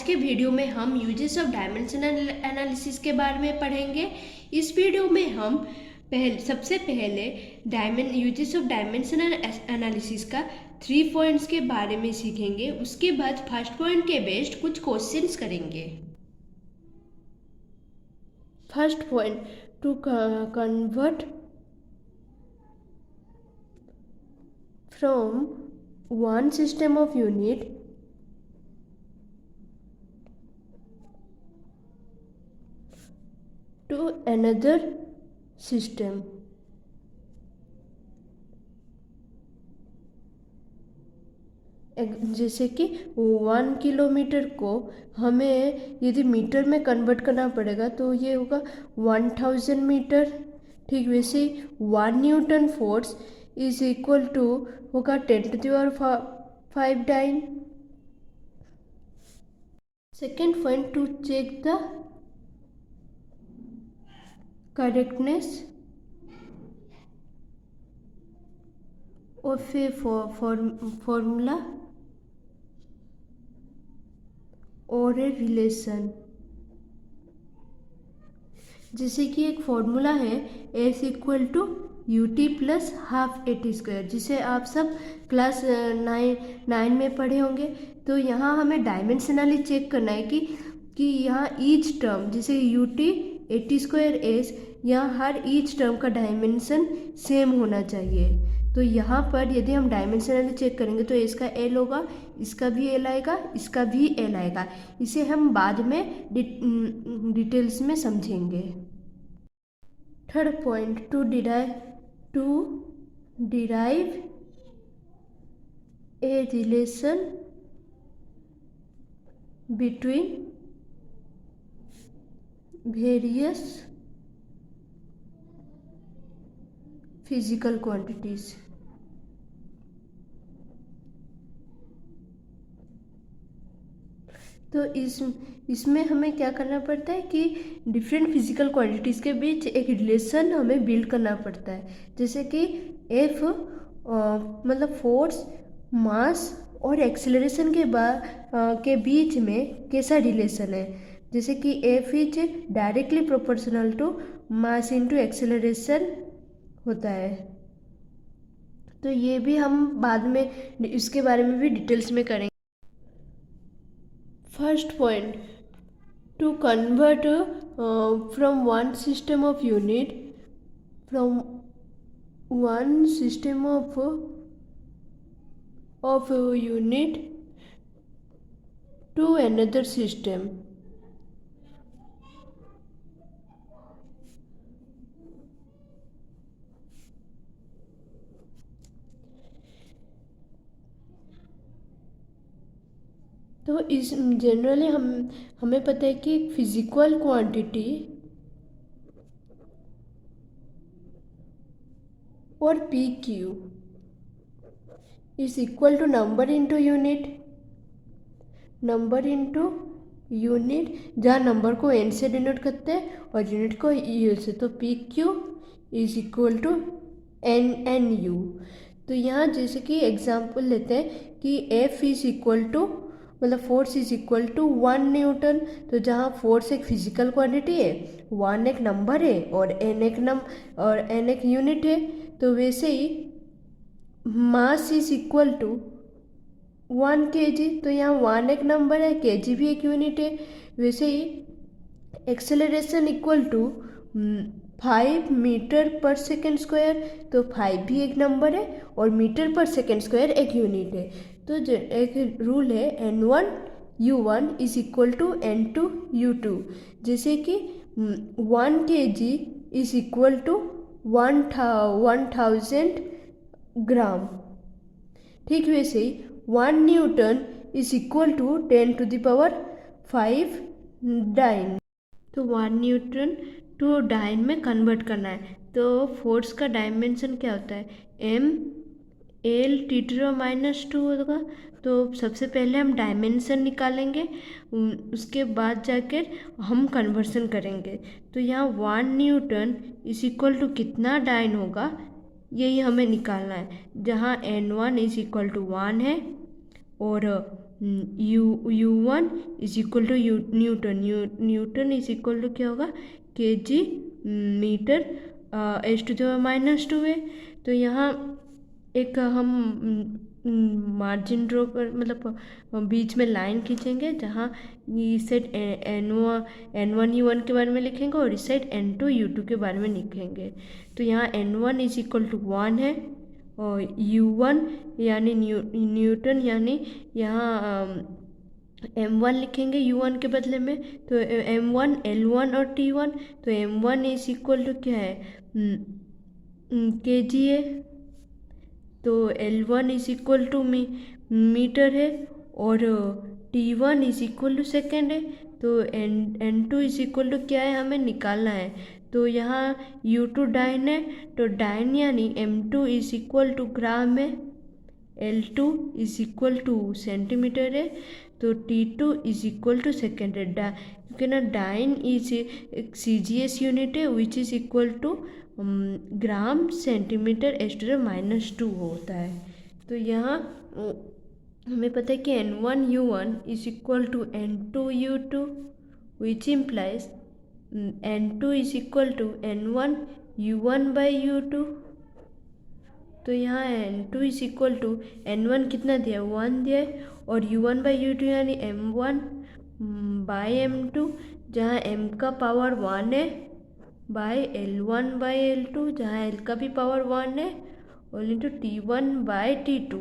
के वीडियो में हम यूजेस ऑफ डायमेंशनल एनालिसिस के बारे में पढ़ेंगे। इस वीडियो में हम सबसे पहले यूजेस ऑफ डायमेंशनल एनालिसिस का 3 पॉइंट्स के बारे में सीखेंगे। उसके बाद फर्स्ट पॉइंट के बेस्ड कुछ क्वेश्चंस करेंगे। First point, to convert from one system of unit to another system. जैसे कि 1 किलोमीटर को हमें यदि मीटर में कन्वर्ट करना पड़ेगा तो ये होगा 1000 मीटर। ठीक वैसे 1 newton force is equal to होगा 10⁵ dyne. Second point, to check the correctness of a formula और ए रिलेशन। जैसे कि एक फॉर्मूला है S equal to ut plus half at square, जिसे आप सब क्लास 9 में पढ़े होंगे। तो यहाँ हमें डायमेंशनली चेक करना है कि यहाँ ईच टर्म जैसे ut एटी स्क्वायर एस, यहाँ हर ईच टर्म का डायमेंशन सेम होना चाहिए। तो यहाँ पर यदि हम डायमेंशनली चेक करेंगे तो इसका एल होगा, इसका भी एल आएगा, इसका भी एल आएगा। इसे हम बाद में डिटेल्स में समझेंगे। Third point, to derive a relation between various physical quantities. तो इसमें हमें क्या करना पड़ता है कि डिफरेंट फिजिकल क्वांटिटीज़ के बीच एक रिलेशन हमें बिल्ड करना पड़ता है। जैसे कि एफ मतलब फोर्स, मास और एक्सेलरेशन के बीच में कैसा रिलेशन है। जैसे कि F is directly proportional to mass into acceleration होता है। तो ये भी हम बाद में इसके बारे में भी डिटेल्स में करेंगे। First point, to convert from one system of unit unit to another system. तो इस जनरली हमें पता है कि फिजिकल क्वांटिटी और P Q is equal to number into unit, जहाँ नंबर को एन से डिनोट करते हैं और यूनिट को यू से। तो P Q is equal to N U. तो यहाँ जैसे कि एग्जांपल लेते हैं कि एफ इज इक्वल टू मतलब force is equal to 1 newton. तो जहाँ फोर्स एक फिजिकल क्वांटिटी है, 1 एक नंबर है और एन एक यूनिट है। तो वैसे ही mass is equal to 1 kg। तो यहाँ 1 एक नंबर है, kg भी एक यूनिट है। वैसे ही एक्सेलरेशन इक्वल टू 5 मीटर पर सेकेंड स्क्वायर। तो 5 भी एक नंबर है और मीटर पर सेकेंड स्क्वायर एक यूनिट है। तो एक रूल है N1 U1 is equal to N2 U2। जैसे कि 1 kg is equal to 1000 gram. ठीक वैसे ही 1 newton is equal to 10⁵ dyne. तो 1 न्यूटन टू डाइन में कन्वर्ट करना है। तो फोर्स का डायमेंशन क्या होता है, m l T⁻⁻2 होगा। तो सबसे पहले हम डायमेंशन निकालेंगे, उसके बाद जाकर हम कन्वर्सन करेंगे। तो यहाँ 1 न्यूटन इज इक्वल टू कितना डाइन होगा, यही हमें निकालना है। जहाँ N1 इज इक्वल टू 1 है और U1 is equal to newton, newton is equal to क्या होगा, kg मीटर (-2) है। तो यहाँ एक हम मार्जिन ड्रॉ कर, मतलब बीच में लाइन खींचेंगे, जहाँ इस साइड N1 U1 के बारे में लिखेंगे और इस साइड N2 U2 के बारे में लिखेंगे। तो यहाँ N1 इज इक्वल टू 1 है और U1 यानी न्यूटन, यानी यहाँ M1 लिखेंगे U1 के बदले में, तो M1 L1 और T1, तो M1 इज इक्वल टू क्या है, kg है, तो L1 is equal to metre है और T1 is equal to second है। तो N2 इज इक्वल टू क्या है, हमें निकालना है। तो यहाँ U2 डाइन है, तो डाइन यानी M2 इज इक्वल टू ग्राम है, L2 is equal two centimetre है, तो T2 is equal to second है। क्योंकि ना डाइन इज CGS यूनिट है which is equal to gram centimetre (-2) होता है। तो यहाँ हमें पता है कि N1 U1 is equal to N2 U2 which implies N2 is equal to N1 U1 by U2। तो यहाँ N2 is equal to N1 कितना दिया, 1 दिया है, और U1 बाई U2 यानी M1 बाई M2, जहाँ M का पावर 1 है, बाई L1 बाई L2, जहाँ L का भी पावर 1 है, और इंटू T1 बाई T2,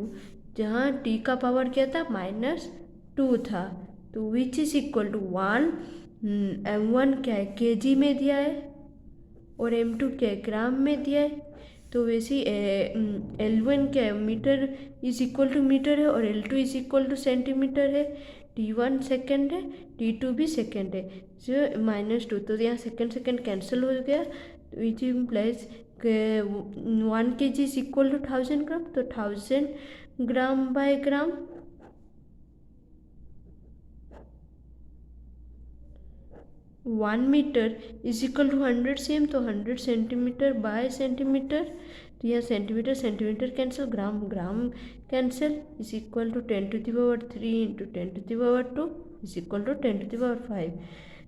जहाँ T का पावर क्या था, -2 था। तो विच इज इक्वल टू 1, M1 क्या है, kg में दिया है और M2 क्या है, ग्राम में दिया है। तो वैसे L1 क्या है, metre is equal to metre है, और L2 is equal two centimetre है। T1 सेकेंड है, T2 भी सेकेंड है, जो -2, तो यहाँ सेकेंड कैंसिल हो गया, which implies 1 kg is equal to 1000 gram, तो 1000 gram by gram. One metre is equal to 100 cm, तो 100 सेंटीमीटर बाय सेंटीमीटर, तो यहाँ centimetre cancel, gram cancel, is equal to 10⁻³ into 10⁻² is equal to 10⁻5।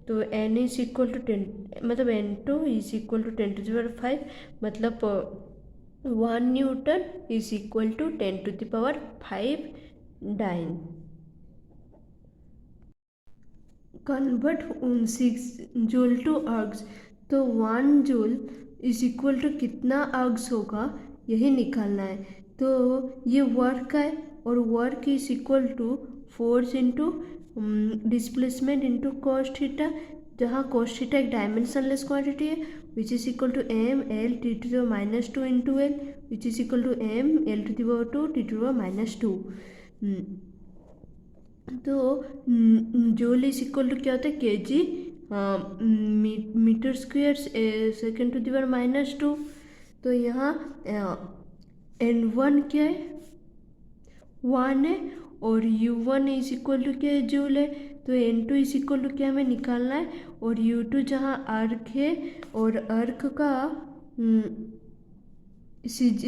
तो N is equal to 10, मतलब N2 is equal to 10⁻5, मतलब 1 newton is equal to 10⁵ dyne. Convert 6 joule to ergs, तो 1 joule is equal to कितना अर्ग्स होगा, यही निकालना है। तो ये वर्क है, और work is equal to force into displacement into cos theta, जहाँ कॉस थीटा एक डायमेंशनलेस क्वांटिटी है, which is equal to m(L)T⁻² into L, which is equal to m(L)T⁻²T⁻²। तो जूल इज इक्वल टू क्या होता है, kg metre square (2). तो यहाँ N1 क्या है, 1 है, और U1 इज इक्वल टू क्या है, जूल है। तो N2 इज इक्वल टू क्या हमें निकालना है, और U2 जहाँ अर्क है, और अर्क का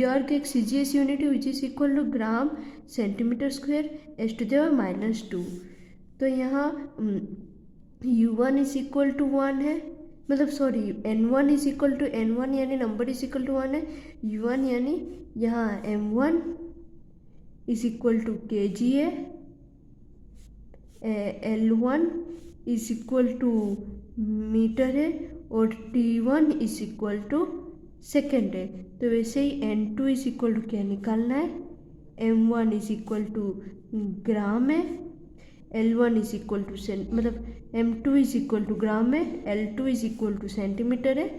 अर्क एक CGS यूनिट है which is equal to gram centimetre square (10⁻²). तो यहाँ U1 इज इक्वल टू 1 है, मतलब sorry N1 is equal to N1 यानी नंबर इज इक्वल टू 1 है, U1 यानी यहाँ M1 is equal to kg है, L1 is equal to metre है, और T1 is equal to second है। तो वैसे ही N2 इज इक्वल टू क्या निकालना है, M1 इज इक्वल टू ग्राम है, L1 इज इक्वल टू मतलब M2 इज इक्वल टू ग्राम है, L2 is equal two centimetre है,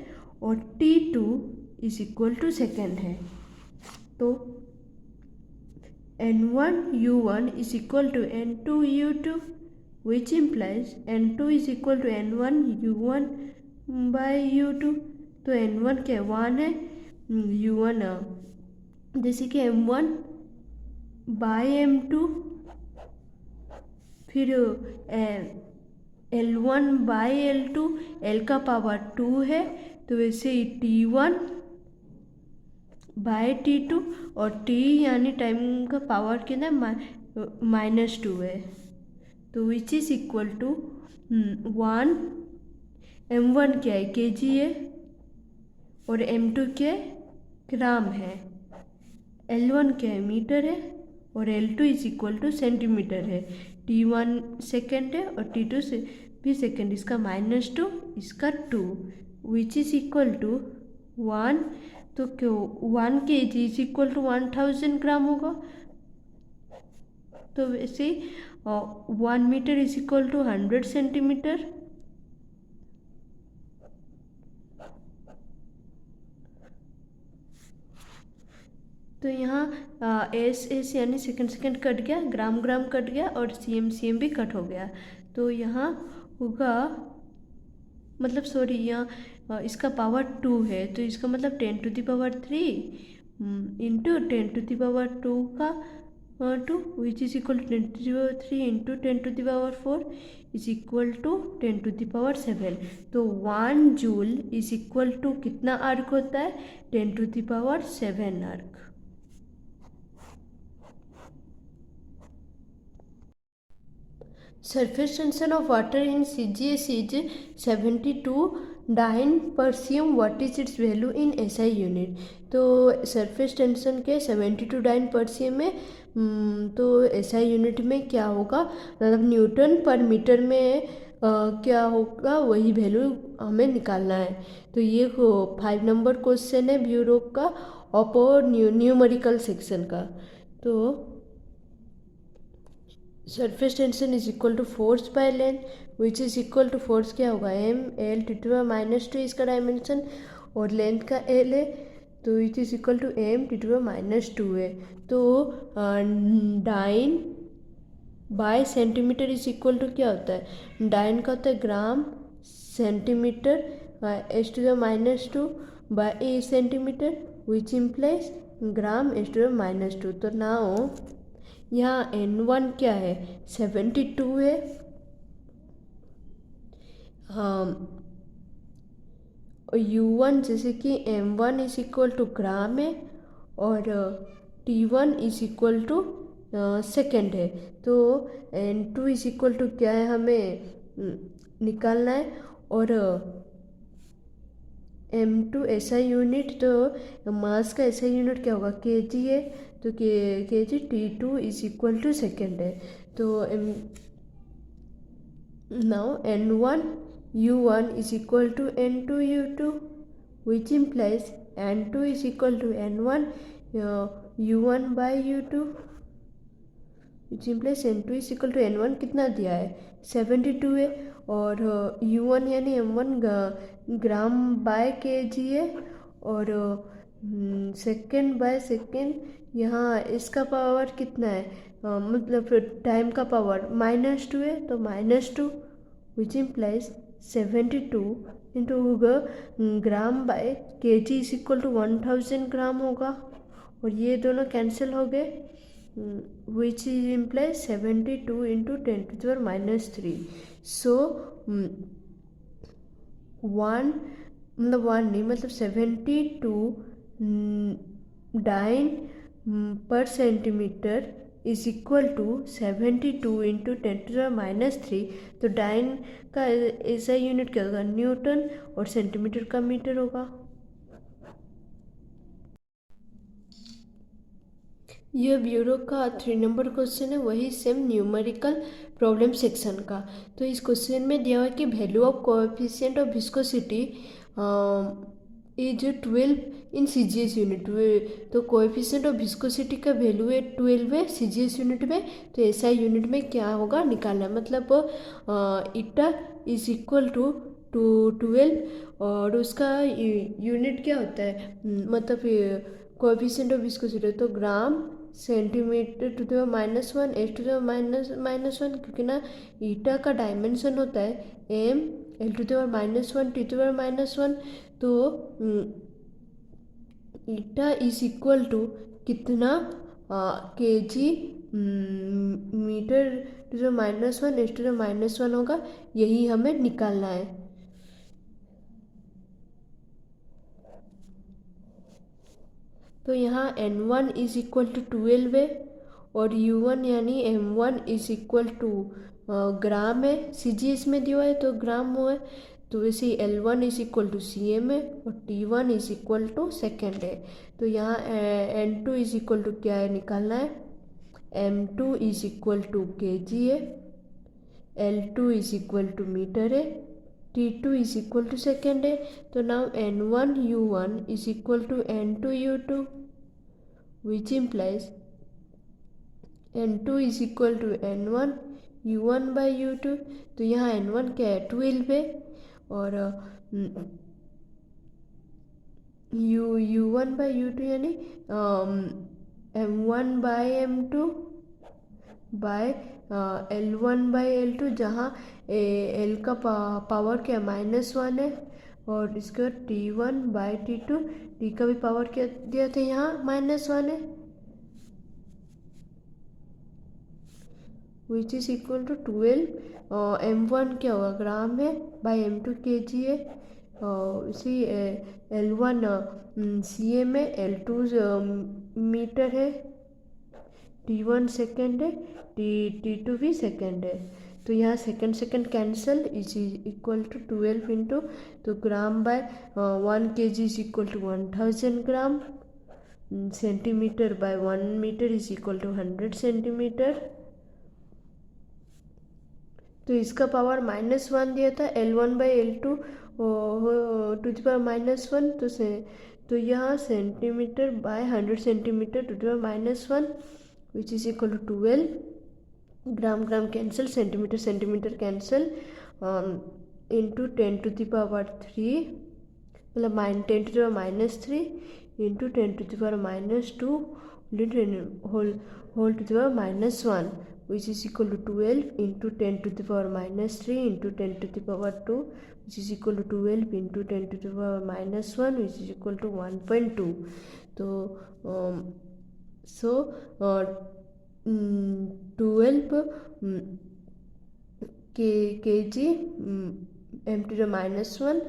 और T2 is equal to second है। तो N1 U1 is equal to N2 U2, which implies N2 is equal to N1 U1 by U2। तो N1 क्या 1 है, U1 जैसे कि M1 बाई M2, फिर L1 बाई L2, L का power 2 है, तो वैसे ही T1 बाय T2, और T यानी टाइम का पावर कितना -2 है। तो which is equal to 1, m1 क्या है kg है और m2 क्या है ग्राम है, L1 क्या है मीटर है और L2 is equal two centimetre है, T1 सेकेंड है और T2 से भी सेकेंड, इसका -2 इसका 2 विच इज इक्वल टू 1, तो क्यों 1 kg is equal to 1000 gram होगा, तो वैसे 1 metre is equal to 100 centimetre. तो यहाँ एस यानी सेकंड कट गया, ग्राम कट गया और सीएम भी कट हो गया, तो यहाँ होगा मतलब सॉरी यहाँ इसका पावर 2 है तो इसका मतलब 10⁻³ इंटू 10⁻² का 2 which is equal to 10⁻³ into 10⁻4 is equal to 10⁻7। तो 1 जूल इज इक्वल टू कितना आर्क होता है 10⁻7 erg. Surface tension of water in CGS is 72 dyne पर CM, what is its value in SI unit. तो surface tension के 72 dyne पर CM में तो SI यूनिट में क्या होगा मतलब न्यूटन पर मीटर में क्या होगा वही वैल्यू हमें निकालना है। तो ये 5 नंबर क्वेश्चन है ब्यूरो का और न्यूमेरिकल सेक्शन का। तो surface tension is equal to force by length which is equal to force क्या होगा ml T⁻⁻2 इसका डायमेंशन और लेंथ का l है तो it is equal to m T⁻⁻2 है। तो dyne by centimetre is equal to क्या होता है डाइन का होता है gram centimetre s⁻² by a centimetre which implies gram s⁻²। तो नाउ यहाँ N1 क्या है 72 है, U1 जैसे कि M1 इज इक्वल टू ग्राम है और T1 is equal to second है। तो N2 इज इक्वल टू क्या है हमें निकालना है और M2 SI यूनिट, तो मास का SI यूनिट क्या होगा kg है तो kg T2 is equal to second है। तो now N1 U1 is equal to N2 U2 which implies N2 is equal to N1 U1 by U2 which implies N2 is equal to N1 कितना दिया है 72 है और U1 यानी M1 gram by kg है और सेकेंड बाय सेकेंड यहाँ इसका पावर कितना है मतलब टाइम का पावर -2 है तो -2 विच इम्प्लाइज 72 इंटू होगा gram by kg is equal to 1000 gram होगा और ये दोनों कैंसिल हो गए विच इम्प्लाइज 72 इंटू 10⁻³ सो 1 मतलब 1 नहीं मतलब 72 डाइन पर centimetre is equal to 72 into 10⁻³ तो डाइन का ऐसा यूनिट क्या होगा न्यूटन और सेंटीमीटर का मीटर होगा। यह ब्यूरो का 3 नंबर क्वेश्चन है, वही सेम न्यूमेरिकल प्रॉब्लम सेक्शन का। तो इस क्वेश्चन में दिया हुआ है कि value of coefficient of viscosity is 12 in CGS unit. तो कोएफिशिएंट ऑफ विस्कोसिटी का वैल्यू है 12 है CGS यूनिट में, तो SI यूनिट में क्या होगा निकालना है। मतलब ईटा इज इक्वल टू 12 और उसका यूनिट क्या होता है मतलब कोएफिशिएंट ऑफ विस्कोसिटी तो ग्राम सेंटीमीटर (-1 s⁻⁻1 क्योंकि ना ईटा का डायमेंशन होता है m l⁻⁻1 t⁻⁻1 तो ईटा इज इक्वल टू कितना kg मीटर (-1 s⁻⁻1 होगा, यही हमें निकालना है। तो यहाँ N1 इज इक्वल टू 12 है और U1 यानी M1 इज इक्वल टू ग्राम है, CGS में दिया है तो ग्राम हुआ है, तो वैसे ही L1 is equal to CM है और T1 is equal to second है। तो यहाँ N2 इज इक्वल टू क्या है निकालना है, M2 is equal to kg है, L2 is equal to metre है, T2 is equal to second है। तो now N1 U1 is equal to N2 U2 which implies N2 is equal to N1 U1 by U2। तो यहाँ N1 क्या है 12 है और U1 बाई U2 यानी M1 by M2 bye L1 by L2, जहाँ L का पावर क्या -1 है और इसके बाद T1 बाई T2, T का भी पावर क्या दिया था यहाँ -1 है, which is equal to 12। M1 क्या होगा ग्राम है बाई M2 kg है, इसी L1 CM है, L2 मीटर है, T1 सेकेंड है, T2 भी सेकेंड है। तो यहाँ second cancel is equal to 12 into, तो gram by 1 kg is equal to 1000 gram, centimetre by 1 metre is equal to 100 centimetre. तो इसका पावर -1 दिया था, L1 by L2 to the power -1, तो यहाँ centimetre by 100 centimetre to the power -1 which is equal to 12। Gram gram cancel, centimetre centimetre cancel, into 10 to the power 3 मतलब 10 to the power -3 into 10 to the power -2 whole to the power -1 which is equal to 12 into 10 to the power -3 into 10 to the power 2 which is equal to 12 into 10 to the power -1 which is equal to 1.2। तो so 12 kg m to the -1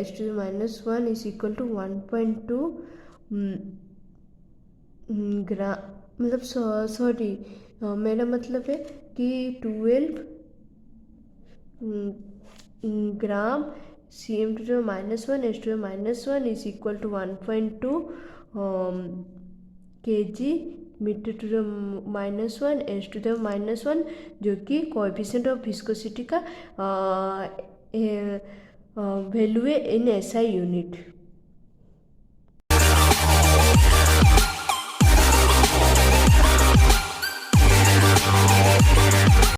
h to the -1 is equal to 1.2 ग्राम, मतलब sorry मेरा मतलब है कि 12 ग्राम CM to the -1 h to the -1 is equal to 1.2 kg metre to the -1 h to the -1, जो कि coefficient of viscosity का value है in SI unit.